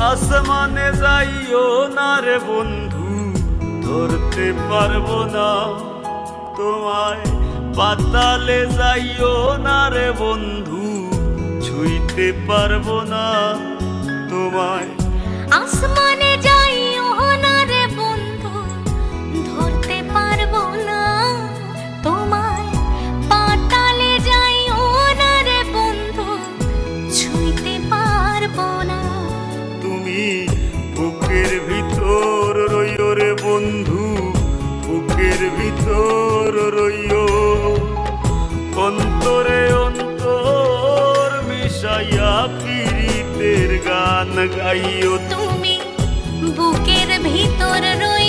আসমানে যাইও না রে বন্ধু, ধরতে পারবো না তোমায়। পাতালে যাইও না রে বন্ধু, ছুঁইতে পারবো না তোমায়। আসমানে যাইও না রে বন্ধু, ধরতে পারবো না তোমায়। পাতালে যাইও না রে বন্ধু, ছুঁইতে পারবো না। তুমি বুকের ভিতর রইও রে বন্ধু, বুকের ভিতর রইও। অন্তরে অন্তর মিশাইয়া পীড়িতের গান গাইও। তুমি বুকের ভিতর রই